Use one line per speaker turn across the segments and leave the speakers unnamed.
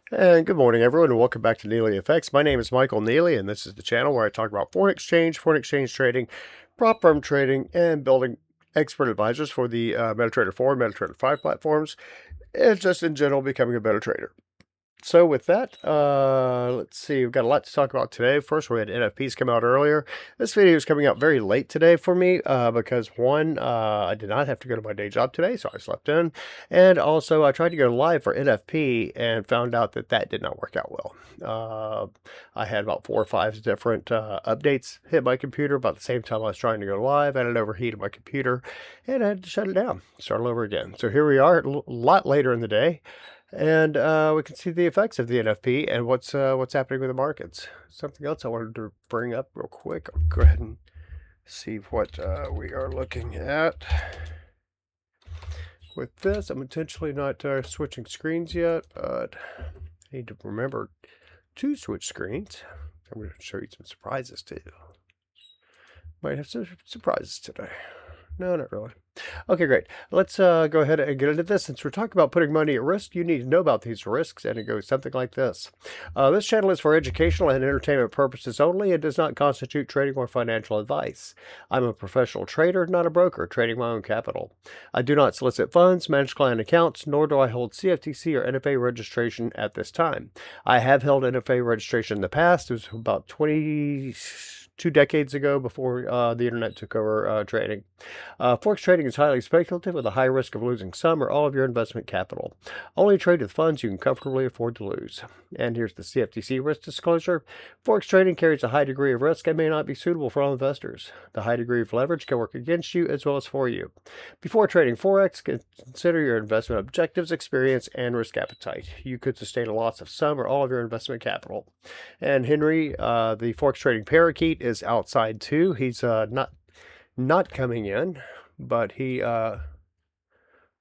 And good morning, everyone, and welcome back to NeelyFX. My name is Michael Neely, and this is the channel where I talk about foreign exchange trading, prop firm trading, and building expert advisors for the MetaTrader 4 and MetaTrader 5 platforms, and just in general becoming a better trader. So with that, let's see, we've got a lot to talk about today. First, we had NFPs come out earlier. This video is coming out very late today for me because one, I did not have to go to my day job today, so I slept in. And also, I tried to go live for NFP and found out that that did not work out well. I had about 4 or 5 different updates hit my computer about the same time I was trying to go live, and it overheated my computer, and I had to shut it down, start all over again. So here we are, a lot later in the day. And we can see the effects of the NFP and what's happening with the markets. Something else I wanted to bring up real quick. I'll go ahead and see what we are looking at. With this, I'm intentionally not switching screens yet, but I need to remember to switch screens. I'm going to show you some surprises too. Might have some surprises today. No, not really. Okay, great. Let's go ahead and get into this. Since we're talking about putting money at risk, you need to know about these risks, and it goes something like this. This channel is for educational and entertainment purposes only. It does not constitute trading or financial advice. I'm a professional trader, not a broker, trading my own capital. I do not solicit funds, manage client accounts, nor do I hold CFTC or NFA registration at this time. I have held NFA registration in the past. It was about 2 decades ago before the internet took over trading. Forex trading is highly speculative with a high risk of losing some or all of your investment capital. Only trade with funds you can comfortably afford to lose. And here's the CFTC risk disclosure. Forex trading carries a high degree of risk and may not be suitable for all investors. The high degree of leverage can work against you as well as for you. Before trading Forex, consider your investment objectives, experience, and risk appetite. You could sustain a loss of some or all of your investment capital. And Henry, the Forex trading parakeet, is outside too. He's not coming in, but he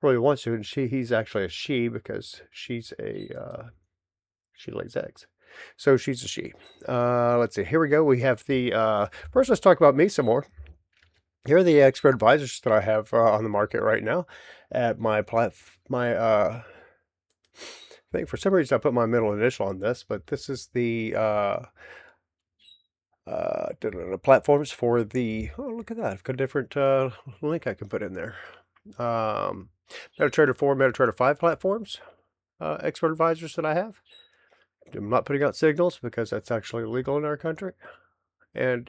really wants to, and he's actually a she because she's a she lays eggs, so she's a she. Let's see, here we go. We have the first, let's talk about me some more. Here are the expert advisors that I have on the market right now at my I think for some reason I put my middle initial on this, but this is the platforms for the, oh, look at that. I've got a different link I can put in there. MetaTrader 4, MetaTrader 5 platforms, expert advisors that I have. I'm not putting out signals because that's actually illegal in our country. And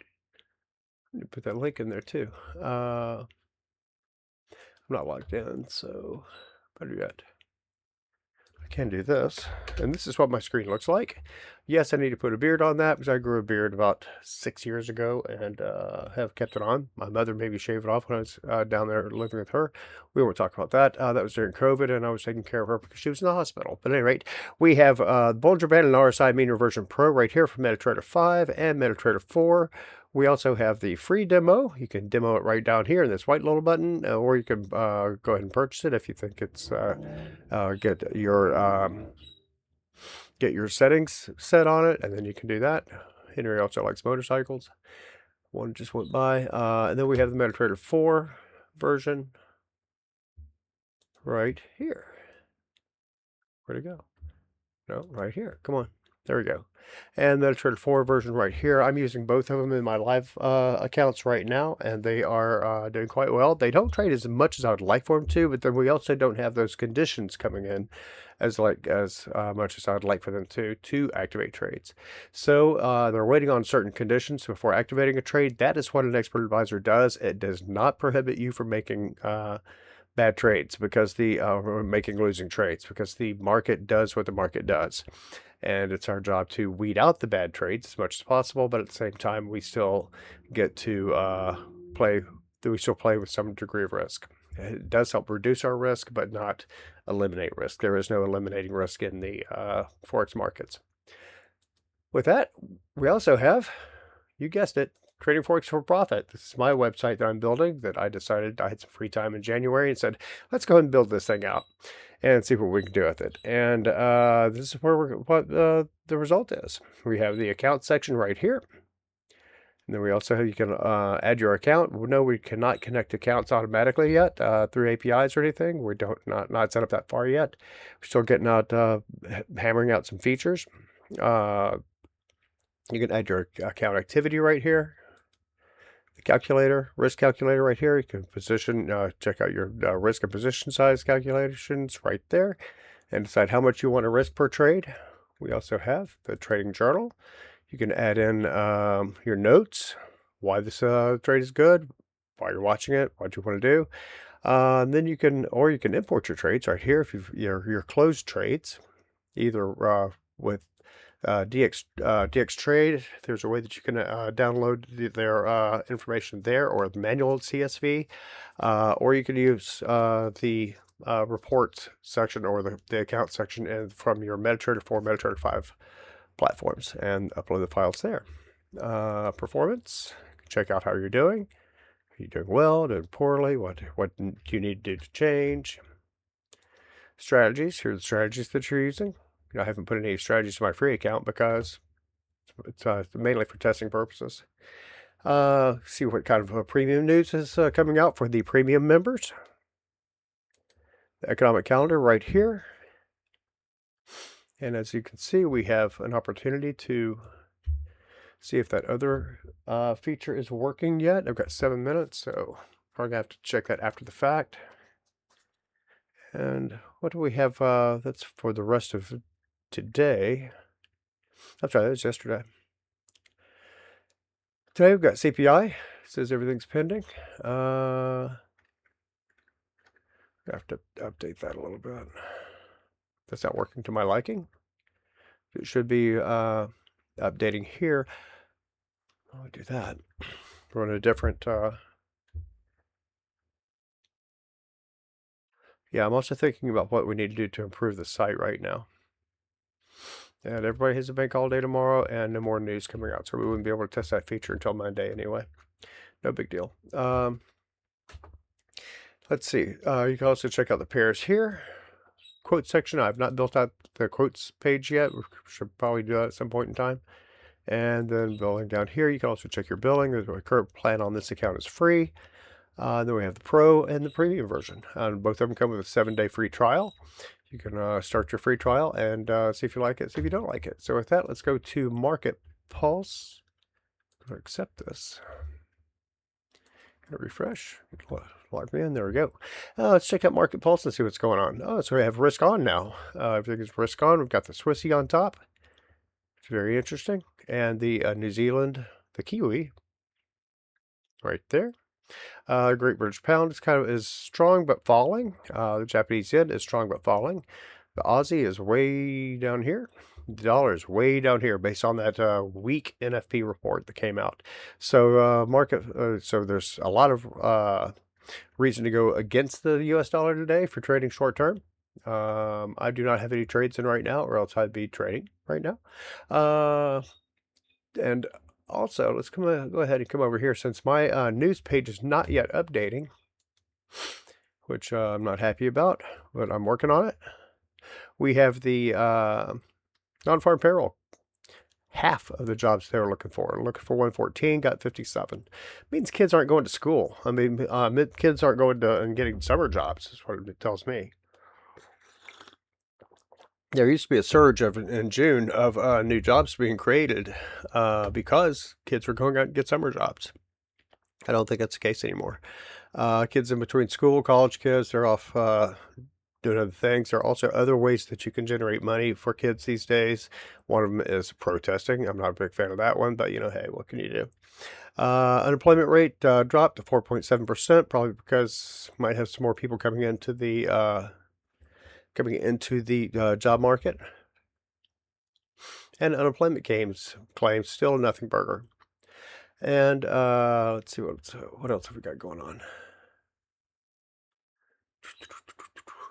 put that link in there too. I'm not logged in, so better yet. I can do this, and this is what my screen looks like. Yes, I need to put a beard on that because I grew a beard about 6 years ago and have kept it on. My mother made me shave it off when I was down there living with her. We won't talk about that. That was during COVID, and I was taking care of her because she was in the hospital. But at any rate, we have Bollinger Band and RSI Mean Reversion Pro right here from MetaTrader 5 and MetaTrader 4. We also have the free demo. You can demo it right down here in this white little button, or you can go ahead and purchase it if you think it's get your settings set on it, and then you can do that. Henry also likes motorcycles. One just went by. And then we have the MetaTrader 4 version right here. Where'd it go? No, right here. Come on. There we go. And the MetaTrader 4 version right here. I'm using both of them in my live accounts right now, and they are doing quite well. They don't trade as much as I would like for them to, but then we also don't have those conditions coming in as much as I would like for them to activate trades. So they're waiting on certain conditions before activating a trade. That is what an expert advisor does. It does not prohibit you from making bad trades because making losing trades, because the market does what the market does. And it's our job to weed out the bad trades as much as possible, but at the same time, we still get to play with some degree of risk. It does help reduce our risk, but not eliminate risk. There is no eliminating risk in the Forex markets. With that, we also have, you guessed it, Trading Forex for Profit. This is my website that I'm building that I decided I had some free time in January and said, let's go ahead and build this thing out and see what we can do with it. And this is what the result is. We have the account section right here. And then we also have, you can add your account. No, we cannot connect accounts automatically yet through APIs or anything. We not set up that far yet. We're still getting out, hammering out some features. You can add your account activity right here. The calculator, risk calculator right here. You can position, check out your risk and position size calculations right there, and decide how much you want to risk per trade. We also have the trading journal. You can add in your notes, why this trade is good, why you're watching it, what you want to do. Then you can import your trades right here if you've your closed trades, either with DX Trade. There's a way that you can download their information there, or the manual CSV, or you can use the reports section or the account section and from your MetaTrader 4, MetaTrader 5 platforms, and upload the files there. Performance, check out how you're doing. Are you doing well, doing poorly? What do you need to do to change? Strategies, here are the strategies that you're using. I haven't put any strategies in my free account because it's mainly for testing purposes. See what kind of premium news is coming out for the premium members. The economic calendar right here. And as you can see, we have an opportunity to see if that other feature is working yet. I've got 7 minutes, so probably gonna have to check that after the fact. And what do we have that's for the rest of today? I'm sorry, that was yesterday. Today we've got CPI. It says everything's pending. I have to update that a little bit. That's not working to my liking. It should be updating here. I'll do that. We're on a different. Yeah, I'm also thinking about what we need to do to improve the site right now. And everybody has a bank holiday tomorrow, and no more news coming out, so we wouldn't be able to test that feature until Monday anyway. No big deal. Let's see. You can also check out the pairs here. Quote section. I've not built out the quotes page yet. We should probably do that at some point in time. And then billing down here, you can also check your billing. The current plan on this account is free. Then we have the Pro and the Premium version. Both of them come with a 7-day free trial. You can start your free trial and see if you like it, see if you don't like it. So with that, let's go to Market Pulse. I'm going to accept this. Refresh. Log me in. There we go. Let's check out Market Pulse and see what's going on. Oh, so we have risk on now. Everything is risk on. We've got the Swissy on top. It's very interesting. And the New Zealand, the Kiwi, right there. Great British Pound is strong but falling. The Japanese yen is strong but falling. The Aussie is way down here. The dollar is way down here based on that weak NFP report that came out. So so there's a lot of reason to go against the US dollar today for trading short term. I do not have any trades in right now, or else I'd be trading right now. And also, let's go ahead and come over here, since my news page is not yet updating, which I'm not happy about, but I'm working on it. We have the non-farm payroll. Half of the jobs they were looking for 114, got 57. Means kids aren't going to school. I mean, kids aren't going to and getting summer jobs, is what it tells me. There used to be a surge in June of new jobs being created because kids were going out and get summer jobs. I don't think that's the case anymore. Kids in between school, college kids, they're off doing other things. There are also other ways that you can generate money for kids these days. One of them is protesting. I'm not a big fan of that one, but you know, hey, what can you do? Unemployment rate dropped to 4.7%, probably because might have some more people coming into the job market. And unemployment claims still a nothing burger. And let's see what else have we got going on.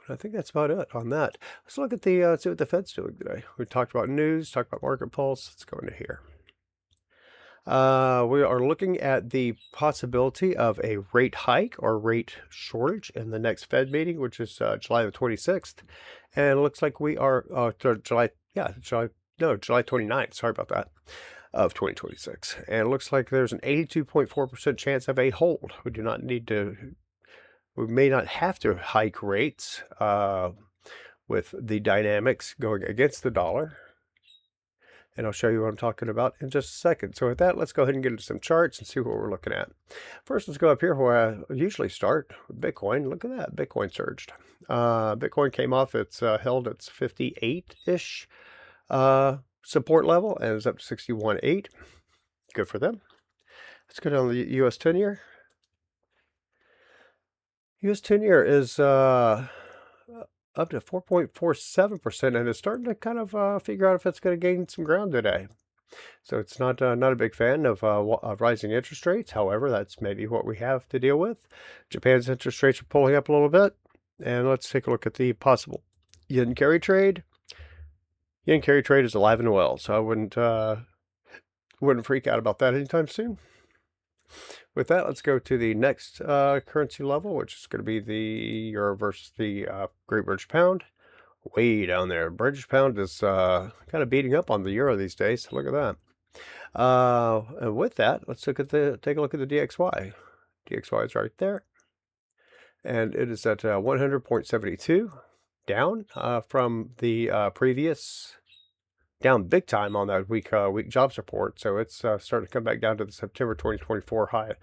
I think that's about it on that. Let's look at the see what the Fed's doing today. We talked about news, talked about Market Pulse. Let's go into here. We are looking at the possibility of a rate hike or rate shortage in the next Fed meeting, which is July the 26th. And it looks like we are July 29th. Sorry about that. of 2026. And it looks like there's an 82.4% chance of a hold. We do not need to, we may not have to hike rates with the dynamics going against the dollar. And I'll show you what I'm talking about in just a second. So with that, let's go ahead and get into some charts and see what we're looking at. First, let's go up here where I usually start with Bitcoin. Look at that, Bitcoin surged. Bitcoin came off, it's held its 58-ish support level and is up to 61.8. Good for them. Let's go down to the US 10-year. US 10-year is up to 4.47%, and it's starting to kind of figure out if it's going to gain some ground today. So it's not a big fan of rising interest rates. However, that's maybe what we have to deal with. Japan's interest rates are pulling up a little bit. And let's take a look at the possible yen carry trade. Yen carry trade is alive and well, so I wouldn't freak out about that anytime soon. With that, let's go to the next currency level, which is going to be the euro versus the Great British Pound. Way down there. British Pound is kind of beating up on the euro these days. Look at that. And with that, let's take a look at the DXY. DXY is right there. And it is at 100.72, down from the previous, down big time on that week jobs report. So it's starting to come back down to the September 2024 high,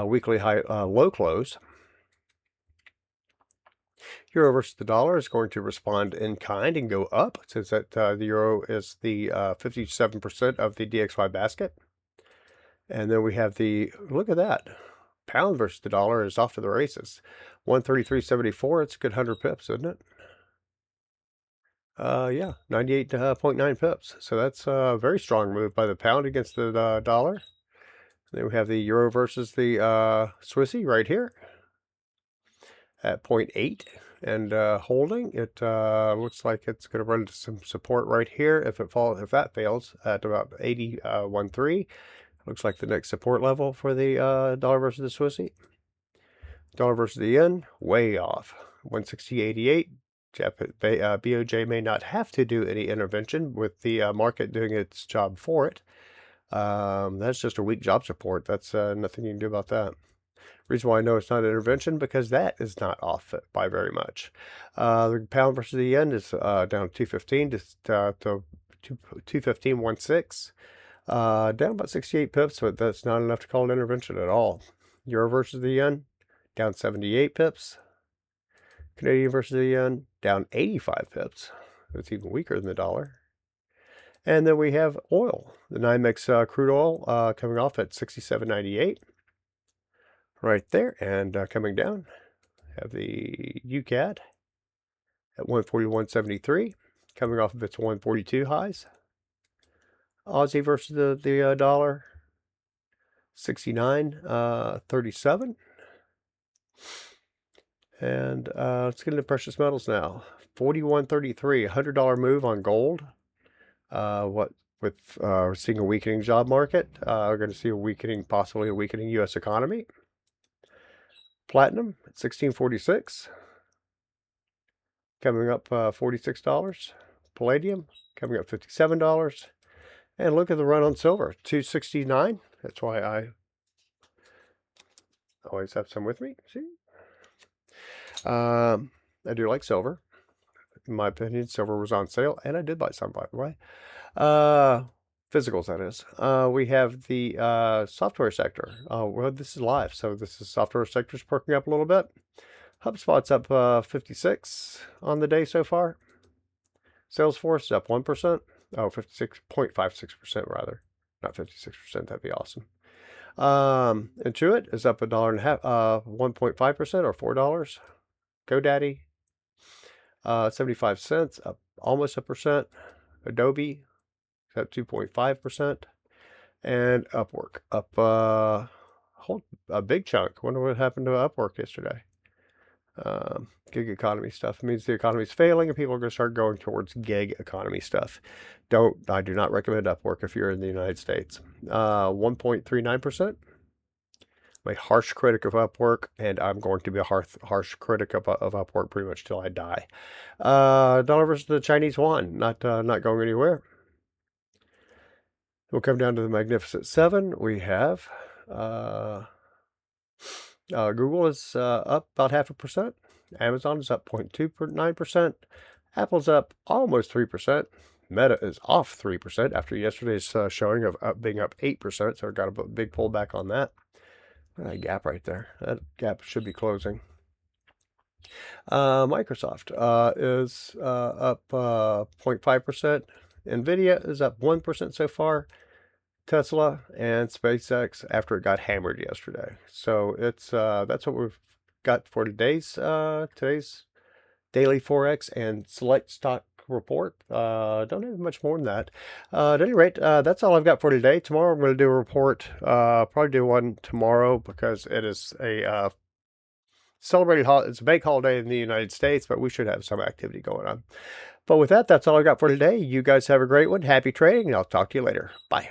weekly high low close. Euro versus the dollar is going to respond in kind and go up, since that the euro is the 57% of the DXY basket. And then we have the, look at that. Pound versus the dollar is off to the races. 133.74. It's a good 100 pips, isn't it? Yeah, 98.9 pips. So that's a very strong move by the pound against the dollar. Then we have the euro versus the Swissy right here at 0.8 and holding. It looks like it's going to run into some support right here. If that fails at about 81.3. Looks like the next support level for the dollar versus the Swissy. Dollar versus the yen, way off. 160.88. BOJ may not have to do any intervention with the market doing its job for it. That's just a weak jobs report. That's nothing you can do about that. Reason why I know it's not an intervention, because that is not off by very much. The pound versus the yen is down 215 to 215.16. Down about 68 pips, but that's not enough to call an intervention at all. Euro versus the yen, down 78 pips. Canadian versus the yen, down 85 pips. That's even weaker than the dollar. And then we have oil. The NYMEX crude oil coming off at 67.98. Right there, and coming down. Have the UCAD at 141.73, coming off of its 142 highs. Aussie versus the dollar, 69.37. And let's get into precious metals now. 41.33, $100 move on gold. We're seeing a weakening job market. We're going to see possibly a weakening U.S. economy. Platinum at 16.46, coming up $46. Palladium coming up $57. And look at the run on silver, 269. That's why I always have some with me. See, I do like silver. In my opinion, silver was on sale, and I did buy some, by the way. Physicals, that is. We have the software sector. Well, this is live, so this is software sector's perking up a little bit. HubSpot's up 56 on the day so far. Salesforce is up 1%. Oh, 56.56% rather. Not 56%, that'd be awesome. Intuit is up $1.50, 1.5% or $4. GoDaddy, 75 cents, up almost 1%. Adobe, up 2.5%. And Upwork, up a big chunk. Wonder what happened to Upwork yesterday. Gig economy stuff. It means the economy's failing and people are going to start going towards gig economy stuff. I do not recommend Upwork if you're in the United States. 1.39%. I'm a harsh critic of Upwork, and I'm going to be a harsh critic of Upwork pretty much till I die. Dollar versus the Chinese yuan, not going anywhere. We'll come down to the Magnificent Seven. We have Google is up about 0.5%. Amazon is up 0.29%. Apple's up almost 3%. Meta is off 3% after yesterday's showing of being up 8%. So we got a big pullback on that. That gap right there. That gap should be closing. Microsoft is up 0.5%. NVIDIA is up 1% so far. Tesla and SPCX after it got hammered yesterday. So it's that's what we've got for today's Daily Forex and Select Stock Report. Don't have much more than that. At any rate, that's all I've got for today. Tomorrow I'm going to do a report. Probably do one tomorrow because it is a celebrated holiday. It's a bank holiday in the United States, but we should have some activity going on. But with that, that's all I got for today. You guys have a great one. Happy trading, and I'll talk to you later. Bye.